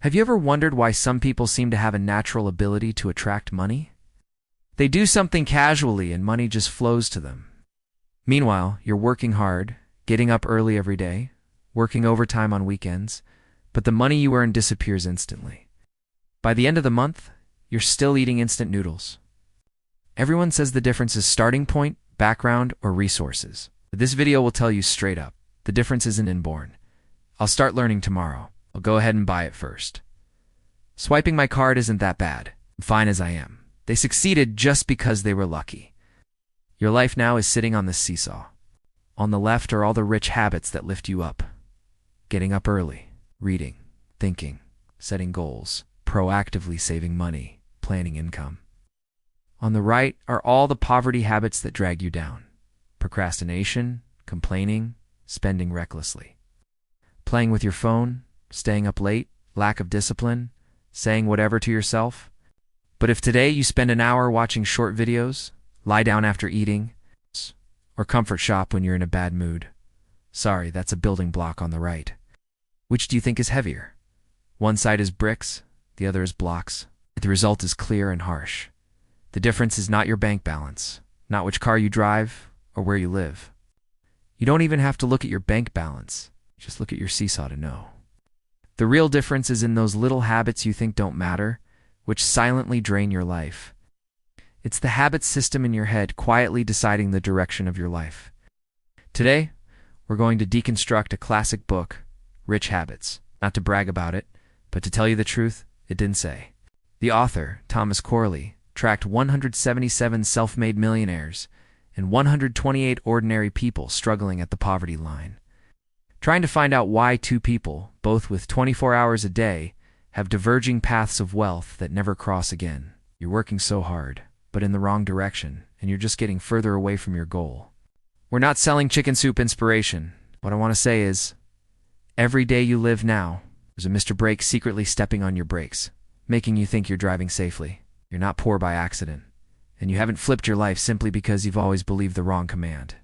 Have you ever wondered why some people seem to have a natural ability to attract money? They do something casually and money just flows to them. Meanwhile, you're working hard, getting up early every day, working overtime on weekends, but the money you earn disappears instantly. By the end of the month, you're still eating instant noodles. Everyone says the difference is starting point, background, or resources. But this video will tell you straight up, the difference isn't inborn. I'll start learning tomorrow. I'll go ahead and buy it first. Swiping my card isn't that bad. I'm fine as I am. They succeeded just because they were lucky. Your life now is sitting on this seesaw. On the left are all the rich habits that lift you up. Getting up early, reading, thinking, setting goals, proactively saving money, planning income. On the right are all the poverty habits that drag you down. Procrastination, complaining, spending recklessly. Playing with your phone, staying up late, lack of discipline, saying whatever to yourself. But if today you spend an hour watching short videos, lie down after eating, or comfort shop when you're in a bad mood, sorry, that's a building block on the right. Which do you think is heavier? One side is bricks, the other is blocks. The result is clear and harsh. The difference is not your bank balance, not which car you drive, or where you live. You don't even have to look at your bank balance. Just look at your seesaw to know. The real difference is in those little habits you think don't matter, which silently drain your life. It's the habit system in your head quietly deciding the direction of your life. Today, we're going to deconstruct a classic book, Rich Habits. Not to brag about it, but to tell you the truth, it didn't say. The author, Thomas Corley, tracked 177 self-made millionaires and 128 ordinary people struggling at the poverty line, trying to find out why two people, both with 24 hours a day, have diverging paths of wealth that never cross again. You're working so hard, but in the wrong direction, and you're just getting further away from your goal. We're not selling chicken soup inspiration. What I want to say is, every day you live now, there's a Mr. Brake secretly stepping on your brakes, making you think you're driving safely. You're not poor by accident, and you haven't flipped your life simply because you've always believed the wrong command.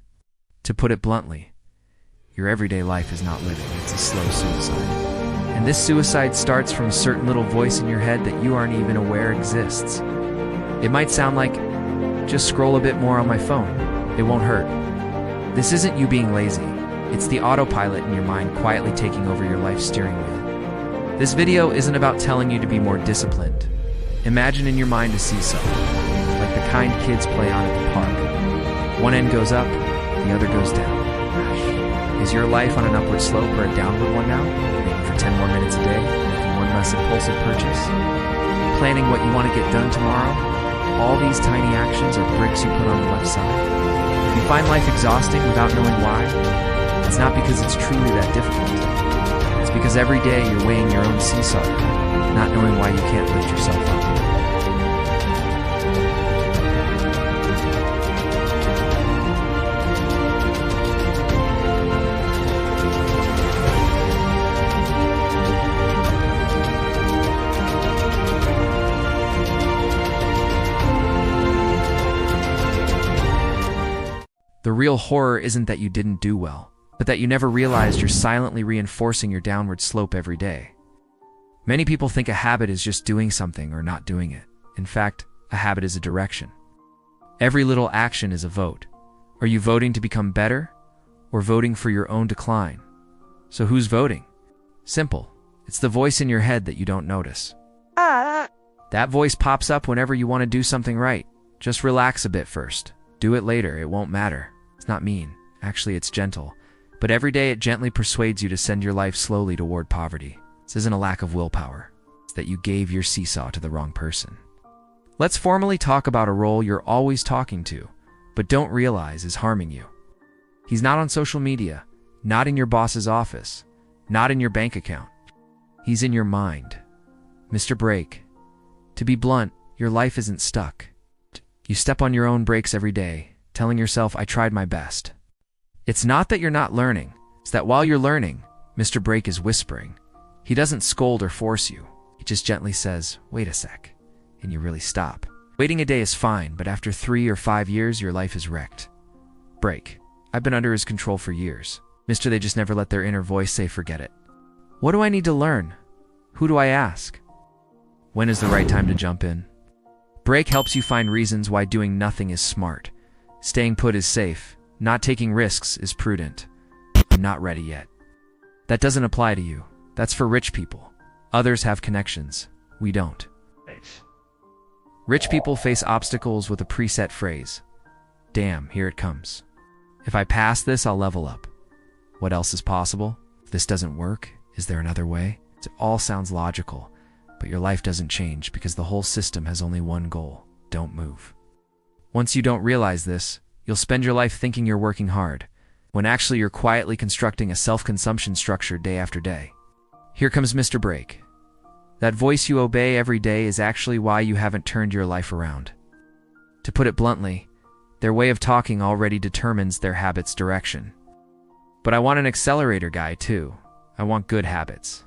To put it bluntly, your everyday life is not living, it's a slow suicide. And this suicide starts from a certain little voice in your head that you aren't even aware exists. It might sound like, just scroll a bit more on my phone. It won't hurt. This isn't you being lazy. It's the autopilot in your mind quietly taking over your life steering wheel. This video isn't about telling you to be more disciplined. Imagine in your mind a seesaw, like the kind kids play on at the park. One end goes up, the other goes down. Is your life on an upward slope or a downward one now? Maybe for 10 more minutes a day, making one less impulsive purchase? Planning what you want to get done tomorrow? All these tiny actions are bricks you put on the left side. If you find life exhausting without knowing why, it's not because it's truly that difficult. It's because every day you're weighing your own seesaw, not knowing why you can't lift yourself up. The real horror isn't that you didn't do well, but that you never realized you're silently reinforcing your downward slope every day. Many people think a habit is just doing something or not doing it. In fact, a habit is a direction. Every little action is a vote. Are you voting to become better or voting for your own decline? So who's voting? Simple. It's the voice in your head that you don't notice. That voice pops up whenever you want to do something right. Just relax a bit first. Do it later, it won't matter. It's not mean. Actually, it's gentle. But every day it gently persuades you to send your life slowly toward poverty. This isn't a lack of willpower. It's that you gave your seesaw to the wrong person. Let's formally talk about a role you're always talking to, but don't realize is harming you. He's not on social media, not in your boss's office, not in your bank account. He's in your mind. Mr. Brake. To be blunt, your life isn't stuck. You step on your own brakes every day, telling yourself, I tried my best. It's not that you're not learning. It's that while you're learning, Mr. Brake is whispering. He doesn't scold or force you. He just gently says, wait a sec, and you really stop. Waiting a day is fine, but after 3 or 5 years, your life is wrecked. Brake. I've been under his control for years. Mister, they just never let their inner voice say forget it. What do I need to learn? Who do I ask? When is the right time to jump in? Break helps you find reasons why doing nothing is smart. Staying put is safe. Not taking risks is prudent. I'm not ready yet. That doesn't apply to you. That's for rich people. Others have connections. We don't. Rich people face obstacles with a preset phrase. Damn, here it comes. If I pass this, I'll level up. What else is possible? If this doesn't work, is there another way? It all sounds logical, but your life doesn't change because the whole system has only one goal. Don't move. Once you don't realize this, you'll spend your life thinking you're working hard, when actually you're quietly constructing a self-consumption structure day after day. Here comes Mr. Break. That voice you obey every day is actually why you haven't turned your life around. To put it bluntly, their way of talking already determines their habits' direction. But I want an accelerator guy too. I want good habits.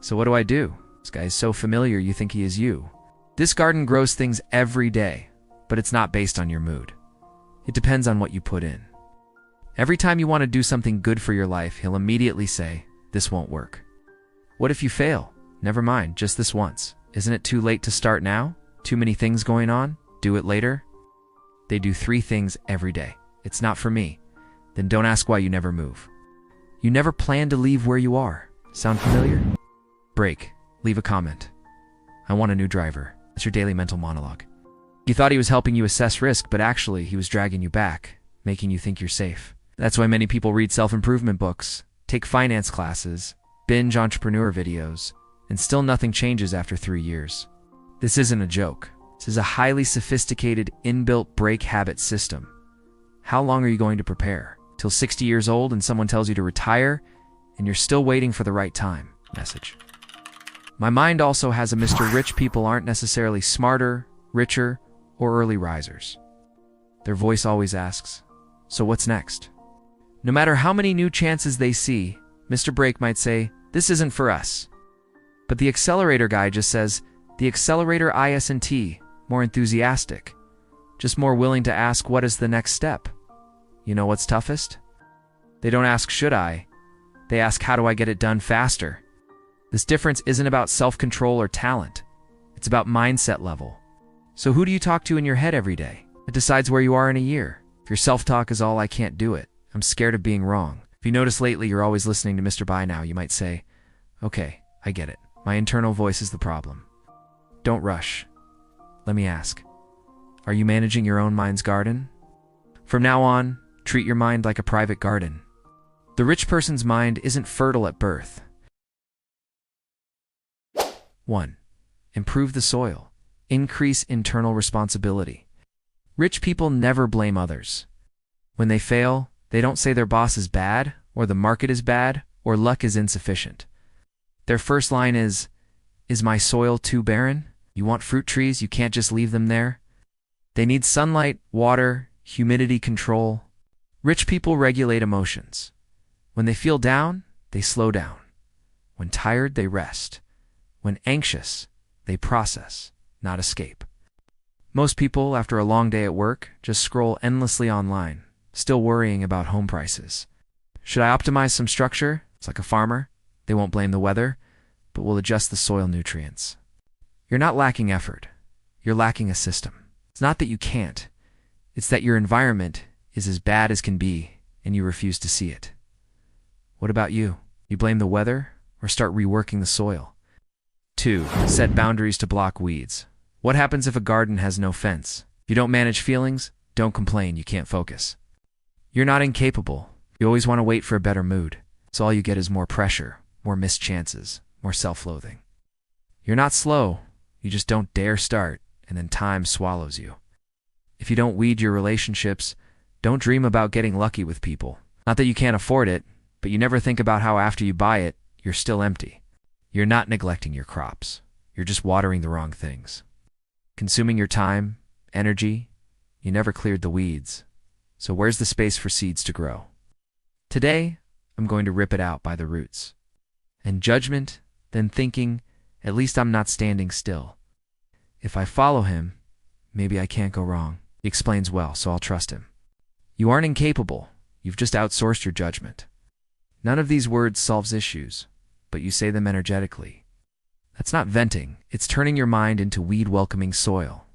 So what do? This guy is so familiar you think he is you. This garden grows things every day, but it's not based on your mood. It depends on what you put in. Every time you want to do something good for your life, he'll immediately say, this won't work. What if you fail? Never mind, just this once. Isn't it too late to start now? Too many things going on? Do it later? They do 3 things every day. It's not for me. Then don't ask why you never move. You never plan to leave where you are. Sound familiar? Break. Leave a comment. I want a new driver. That's your daily mental monologue. You thought he was helping you assess risk, but actually he was dragging you back, making you think you're safe. That's why many people read self-improvement books, take finance classes, binge entrepreneur videos, and still nothing changes after 3 years. This isn't a joke. This is a highly sophisticated, inbuilt break habit system. How long are you going to prepare? Till 60 years old and someone tells you to retire, and you're still waiting for the right time message. My mind also has a Mr. Rich people aren't necessarily smarter, richer, or early risers. Their voice always asks, so what's next? No matter how many new chances they see, Mr. Break might say, this isn't for us. But the accelerator guy just says, the accelerator IS&T, more enthusiastic, just more willing to ask what is the next step. You know what's toughest? They don't ask should I, they ask how do I get it done faster. This difference isn't about self-control or talent. It's about mindset level. So who do you talk to in your head every day? It decides where you are in a year. If your self-talk is all I can't do it, I'm scared of being wrong. If you notice lately you're always listening to Mr. Buy Now, you might say, okay, I get it. My internal voice is the problem. Don't rush. Let me ask, are you managing your own mind's garden? From now on, treat your mind like a private garden. The rich person's mind isn't fertile at birth. 1. Improve the soil. Increase internal responsibility. Rich people never blame others. When they fail, they don't say their boss is bad, or the market is bad, or luck is insufficient. Their first line is my soil too barren? You want fruit trees, you can't just leave them there. They need sunlight, water, humidity control. Rich people regulate emotions. When they feel down, they slow down. When tired, they rest. When anxious, they process, not escape. Most people, after a long day at work, just scroll endlessly online, still worrying about home prices. Should I optimize some structure? It's like a farmer. They won't blame the weather, but will adjust the soil nutrients. You're not lacking effort. You're lacking a system. It's not that you can't. It's that your environment is as bad as can be, and you refuse to see it. What about you? You blame the weather, or start reworking the soil? 2. Set boundaries to block weeds. What happens if a garden has no fence? If you don't manage feelings, don't complain, you can't focus. You're not incapable. You always want to wait for a better mood. So all you get is more pressure, more missed chances, more self-loathing. You're not slow. You just don't dare start, and then time swallows you. If you don't weed your relationships, don't dream about getting lucky with people. Not that you can't afford it, but you never think about how after you buy it, you're still empty. You're not neglecting your crops. You're just watering the wrong things. Consuming your time, energy, you never cleared the weeds. So where's the space for seeds to grow? Today, I'm going to rip it out by the roots. And judgment, then thinking, at least I'm not standing still. If I follow him, maybe I can't go wrong. He explains well, so I'll trust him. You aren't incapable. You've just outsourced your judgment. None of these words solves issues, but you say them energetically. That's not venting, it's turning your mind into weed-welcoming soil.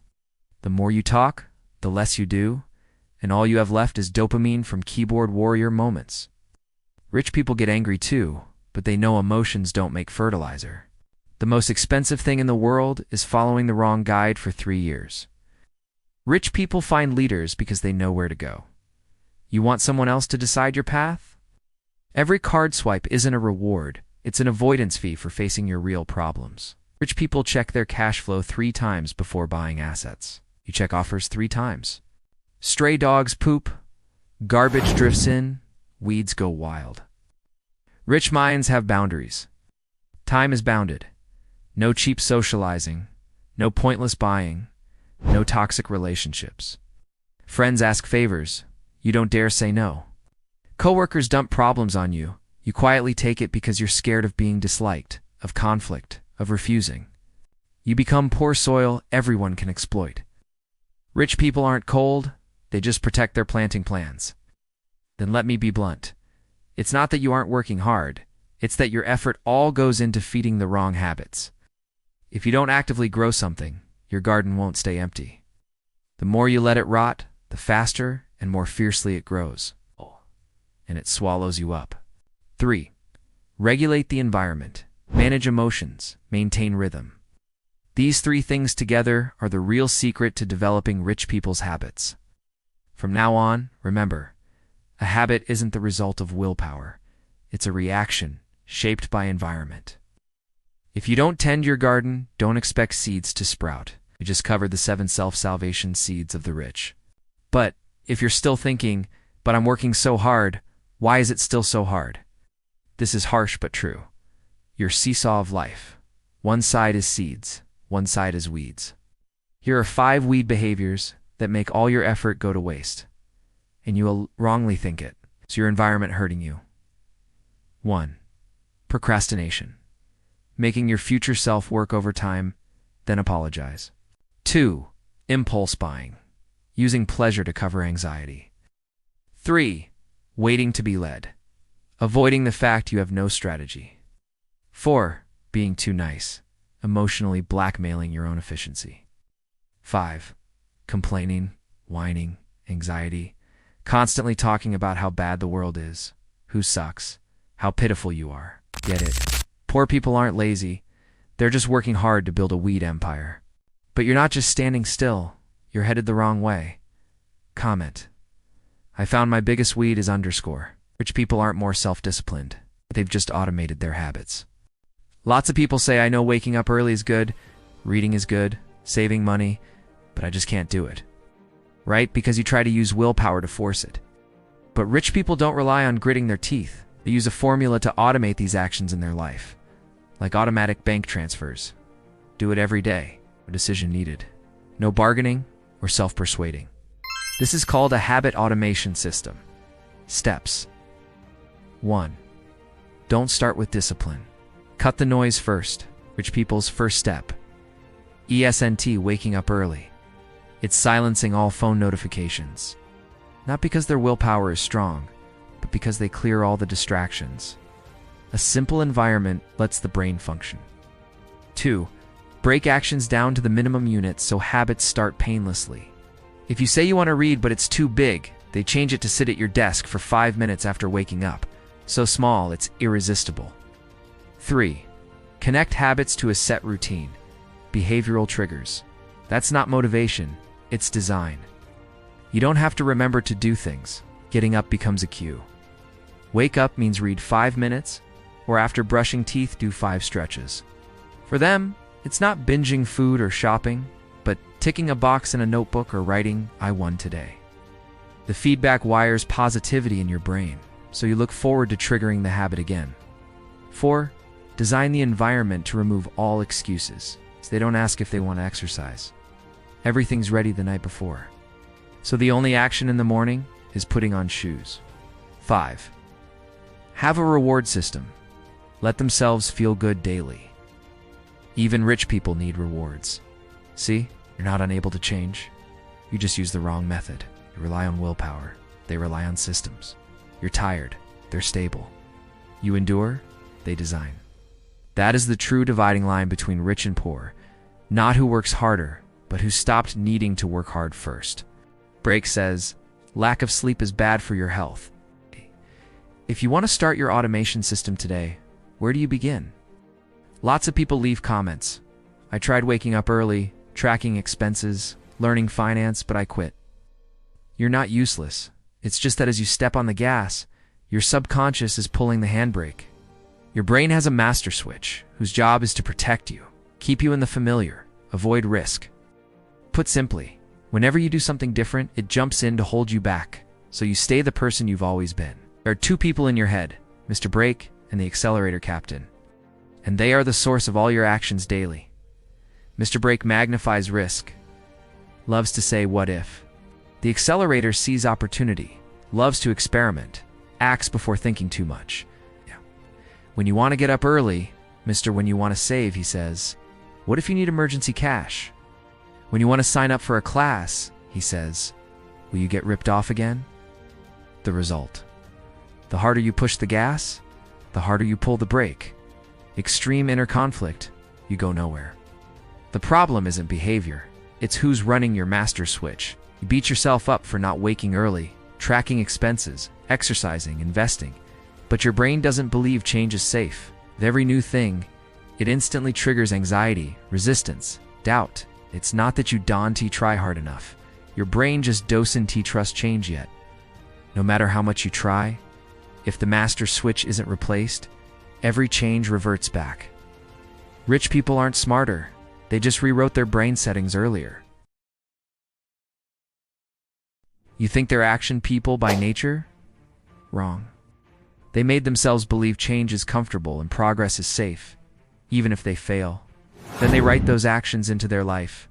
The more you talk, the less you do, and all you have left is dopamine from keyboard warrior moments. Rich people get angry too, but they know emotions don't make fertilizer. The most expensive thing in the world is following the wrong guide for 3 years. Rich people find leaders because they know where to go. You want someone else to decide your path? Every card swipe isn't a reward, it's an avoidance fee for facing your real problems. Rich people check their cash flow 3 times before buying assets. You check offers 3 times. Stray dogs poop, garbage drifts in, weeds go wild. Rich minds have boundaries. Time is bounded. No cheap socializing, no pointless buying, no toxic relationships. Friends ask favors, you don't dare say no. Coworkers dump problems on you, you quietly take it because you're scared of being disliked, of conflict, of refusing. You become poor soil everyone can exploit. Rich people aren't cold, they just protect their planting plans. Then let me be blunt. It's not that you aren't working hard, it's that your effort all goes into feeding the wrong habits. If you don't actively grow something, your garden won't stay empty. The more you let it rot, the faster and more fiercely it grows. And it swallows you up. 3. Regulate the environment. Manage emotions. Maintain rhythm. These 3 things together are the real secret to developing rich people's habits. From now on, remember, a habit isn't the result of willpower. It's a reaction shaped by environment. If you don't tend your garden, don't expect seeds to sprout. We just covered the 7 self-salvation seeds of the rich. But if you're still thinking, but I'm working so hard, why is it still so hard? This is harsh but true. Your seesaw of life. One side is seeds, one side is weeds. Here are 5 weed behaviors that make all your effort go to waste. And you will wrongly think it. Is your environment hurting you? 1. Procrastination. Making your future self work overtime, then apologize. 2. Impulse buying. Using pleasure to cover anxiety. 3. Waiting to be led. Avoiding the fact you have no strategy. 4. Being too nice. Emotionally blackmailing your own efficiency. 5. Complaining, whining, anxiety. Constantly talking about how bad the world is, who sucks, how pitiful you are. Get it? Poor people aren't lazy. They're just working hard to build a weed empire. But you're not just standing still. You're headed the wrong way. Comment. I found my biggest weed is underscore. Rich people aren't more self-disciplined. They've just automated their habits. Lots of people say I know waking up early is good, reading is good, saving money, but I just can't do it. Right? Because you try to use willpower to force it. But rich people don't rely on gritting their teeth. They use a formula to automate these actions in their life. Like automatic bank transfers. Do it every day. No decision needed. No bargaining or self-persuading. This is called a habit automation system. Steps. 1. Don't start with discipline. Cut the noise first. Rich people's first step. ESNT, waking up early. It's silencing all phone notifications. Not because their willpower is strong, but because they clear all the distractions. A simple environment lets the brain function. 2. Break actions down to the minimum units so habits start painlessly. If you say you want to read but it's too big, they change it to sit at your desk for 5 minutes after waking up. So small, it's irresistible. 3. Connect habits to a set routine. Behavioral triggers. That's not motivation, it's design. You don't have to remember to do things. Getting up becomes a cue. Wake up means read 5 minutes, or after brushing teeth, do 5 stretches. For them, it's not binging food or shopping, but ticking a box in a notebook or writing, I won today. The feedback wires positivity in your brain, so you look forward to triggering the habit again. 4. Design the environment to remove all excuses, so they don't ask if they want to exercise. Everything's ready the night before. So the only action in the morning is putting on shoes. 5. Have a reward system. Let themselves feel good daily. Even rich people need rewards. See, you're not unable to change. You just use the wrong method. You rely on willpower. They rely on systems. You're tired. They're stable. You endure. They design. That is the true dividing line between rich and poor. Not who works harder, but who stopped needing to work hard first. Brake says, lack of sleep is bad for your health. If you want to start your automation system today, where do you begin? Lots of people leave comments. I tried waking up early, tracking expenses, learning finance, but I quit. You're not useless. It's just that as you step on the gas, your subconscious is pulling the handbrake. Your brain has a master switch whose job is to protect you, keep you in the familiar, avoid risk. Put simply, whenever you do something different, it jumps in to hold you back, so you stay the person you've always been. There are two people in your head, Mr. Brake and the accelerator captain, and they are the source of all your actions daily. Mr. Brake magnifies risk, loves to say what if. The accelerator sees opportunity, loves to experiment, acts before thinking too much. When you want to get up early, Mr. When you want to save, he says, what if you need emergency cash? When you want to sign up for a class, he says, will you get ripped off again? The result. The harder you push the gas, the harder you pull the brake. Extreme inner conflict, you go nowhere. The problem isn't behavior, it's who's running your master switch. You beat yourself up for not waking early, tracking expenses, exercising, investing. But your brain doesn't believe change is safe. With every new thing, it instantly triggers anxiety, resistance, doubt. It's not that you don't try hard enough. Your brain just doesn't trust change yet. No matter how much you try, if the master switch isn't replaced, every change reverts back. Rich people aren't smarter. They just rewrote their brain settings earlier. You think they're action people by nature? Wrong. They made themselves believe change is comfortable and progress is safe, even if they fail. Then they write those actions into their life.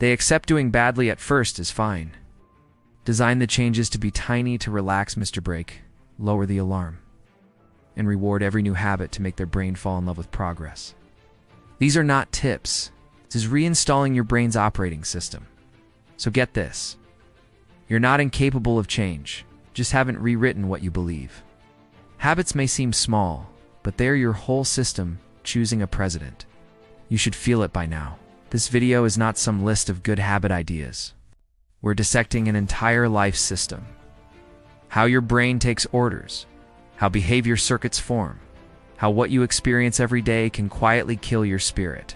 They accept doing badly at first is fine. Design the changes to be tiny to relax Mr. Brake, lower the alarm, and reward every new habit to make their brain fall in love with progress. These are not tips. This is reinstalling your brain's operating system. So get this. You're not incapable of change, just haven't rewritten what you believe. Habits may seem small, but they're your whole system choosing a president. You should feel it by now. This video is not some list of good habit ideas. We're dissecting an entire life system. How your brain takes orders, how behavior circuits form, how what you experience every day can quietly kill your spirit.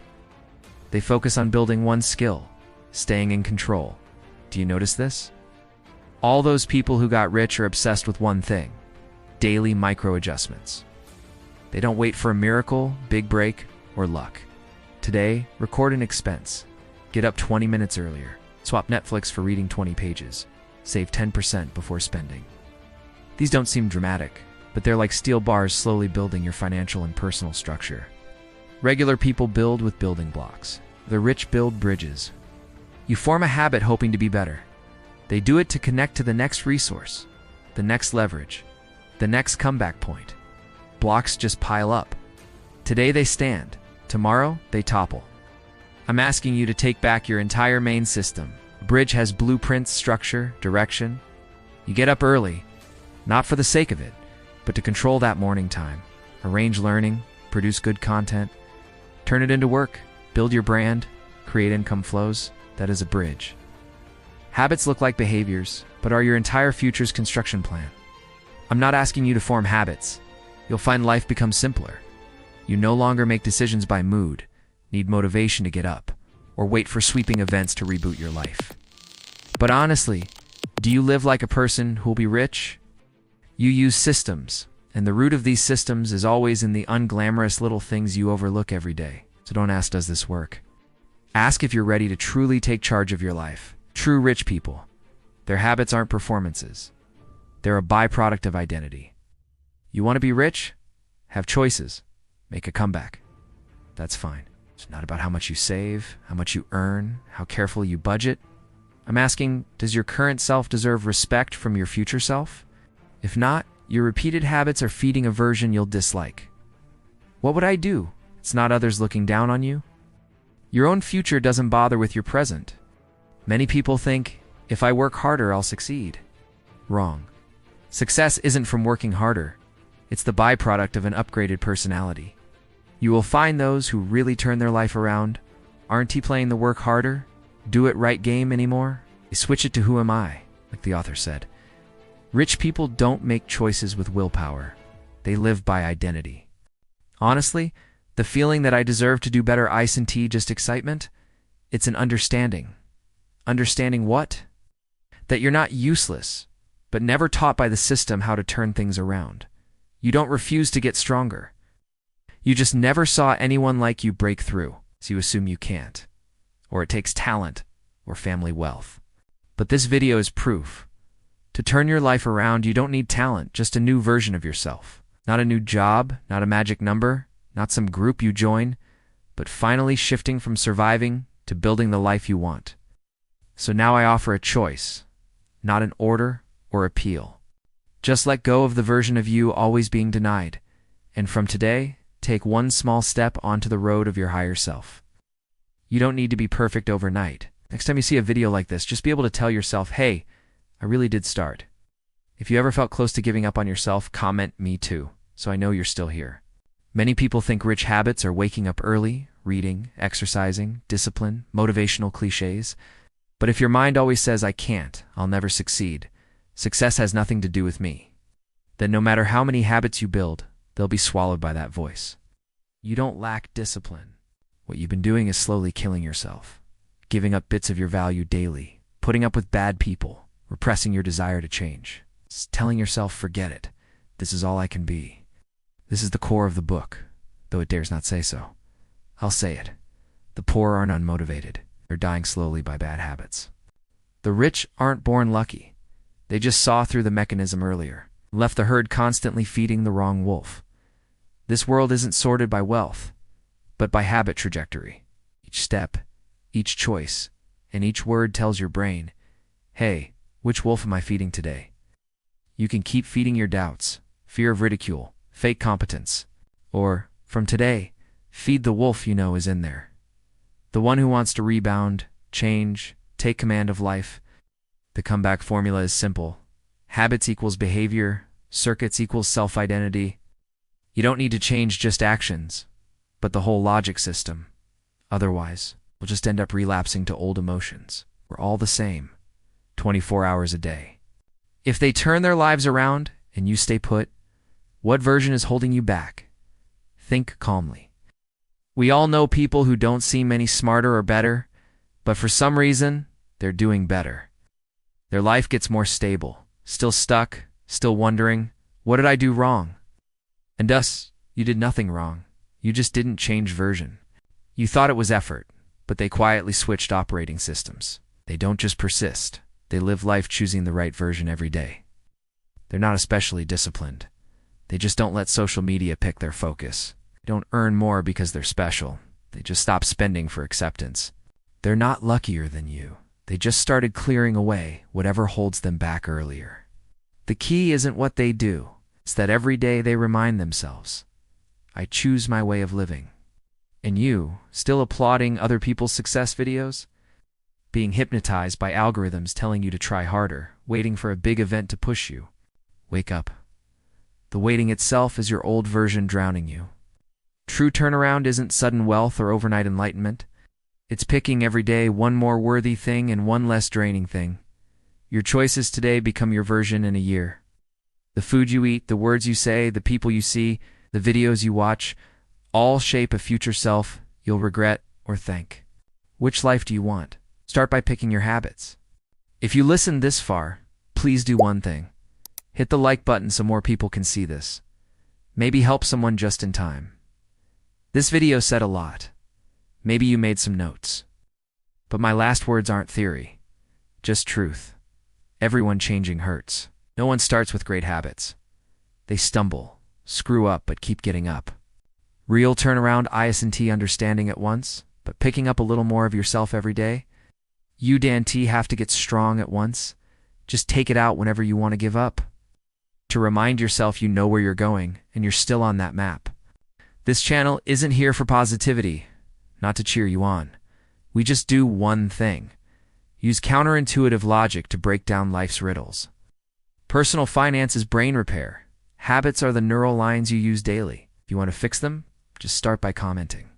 They focus on building one skill, staying in control. Do you notice this? All those people who got rich are obsessed with one thing: daily micro-adjustments. They don't wait for a miracle, big break, or luck. Today, record an expense. Get up 20 minutes earlier. Swap Netflix for reading 20 pages. Save 10% before spending. These don't seem dramatic, but they're like steel bars slowly building your financial and personal structure. Regular people build with building blocks. The rich build bridges. You form a habit hoping to be better. They do it to connect to the next resource, the next leverage, the next comeback point. Blocks just pile up. Today they stand. Tomorrow they topple. I'm asking you to take back your entire main system. A bridge has blueprints, structure, direction. You get up early, not for the sake of it, but to control that morning time. Arrange learning, produce good content, turn it into work, build your brand, create income flows. That is a bridge. Habits look like behaviors, but are your entire future's construction plan. I'm not asking you to form habits. You'll find life becomes simpler. You no longer make decisions by mood, need motivation to get up, or wait for sweeping events to reboot your life. But honestly, do you live like a person who'll be rich? You use systems, and the root of these systems is always in the unglamorous little things you overlook every day. So don't ask, does this work? Ask if you're ready to truly take charge of your life. True rich people, their habits aren't performances. They're a byproduct of identity. You want to be rich? Have choices. Make a comeback. That's fine. It's not about how much you save, how much you earn, how careful you budget. I'm asking, does your current self deserve respect from your future self? If not, your repeated habits are feeding a version you'll dislike. What would I do? It's not others looking down on you. Your own future doesn't bother with your present. Many people think, if I work harder, I'll succeed. Wrong. Success isn't from working harder. It's the byproduct of an upgraded personality. You will find those who really turn their life around. Aren't he playing the work harder, do it right game anymore? They switch it to who am I, like the author said. Rich people don't make choices with willpower. They live by identity. Honestly, the feeling that I deserve to do better isn't just excitement. It's an understanding. Understanding what? That you're not useless, but never taught by the system how to turn things around. You don't refuse to get stronger. You just never saw anyone like you break through, so you assume you can't. Or it takes talent or family wealth. But this video is proof. To turn your life around, you don't need talent, just a new version of yourself. Not a new job, not a magic number, not some group you join, but finally shifting from surviving to building the life you want. So now I offer a choice, not an order or appeal. Just let go of the version of you always being denied, and from today, take one small step onto the road of your higher self. You don't need to be perfect overnight. Next time you see a video like this, just be able to tell yourself, hey, I really did start. If you ever felt close to giving up on yourself, comment me too, so I know you're still here. Many people think rich habits are waking up early, reading, exercising, discipline, motivational cliches. But if your mind always says, I can't, I'll never succeed, success has nothing to do with me, then no matter how many habits you build, they'll be swallowed by that voice. You don't lack discipline. What you've been doing is slowly killing yourself, giving up bits of your value daily, putting up with bad people, repressing your desire to change, telling yourself, forget it, this is all I can be. This is the core of the book, though it dares not say so. I'll say it. The poor aren't unmotivated. They're dying slowly by bad habits. The rich aren't born lucky. They just saw through the mechanism earlier, left the herd constantly feeding the wrong wolf. This world isn't sorted by wealth, but by habit trajectory. Each step, each choice, and each word tells your brain, hey, which wolf am I feeding today? You can keep feeding your doubts, fear of ridicule, fake competence, or, from today, feed the wolf you know is in there. The one who wants to rebound, change, take command of life. The comeback formula is simple. Habits equals behavior, circuits equals self-identity. You don't need to change just actions, but the whole logic system. Otherwise, we'll just end up relapsing to old emotions. We're all the same, 24 hours a day. If they turn their lives around and you stay put, what version is holding you back? Think calmly. We all know people who don't seem any smarter or better, but for some reason, they're doing better. Their life gets more stable, still stuck, still wondering, what did I do wrong? And thus, you did nothing wrong. You just didn't change version. You thought it was effort, but they quietly switched operating systems. They don't just persist. They live life choosing the right version every day. They're not especially disciplined. They just don't let social media pick their focus. They don't earn more because they're special. They just stop spending for acceptance. They're not luckier than you. They just started clearing away whatever holds them back earlier. The key isn't what they do. It's that every day they remind themselves, I choose my way of living. And you, still applauding other people's success videos? Being hypnotized by algorithms telling you to try harder, waiting for a big event to push you. Wake up. The waiting itself is your old version drowning you. True turnaround isn't sudden wealth or overnight enlightenment. It's picking every day one more worthy thing and one less draining thing. Your choices today become your version in a year. The food you eat, the words you say, the people you see, the videos you watch, all shape a future self you'll regret or thank. Which life do you want? Start by picking your habits. If you listened this far, please do one thing. Hit the like button so more people can see this. Maybe help someone just in time. This video said a lot. Maybe you made some notes. But my last words aren't theory, just truth. Everyone changing hurts. No one starts with great habits. They stumble, screw up, but keep getting up. Real turnaround isn't understanding at once, but picking up a little more of yourself every day. You have to get strong at once. Just take it out whenever you want to give up. To remind yourself you know where you're going and you're still on that map. This channel isn't here for positivity, not to cheer you on. We just do one thing. Use counterintuitive logic to break down life's riddles. Personal finance is brain repair. Habits are the neural lines you use daily. If you want to fix them, Just start by commenting.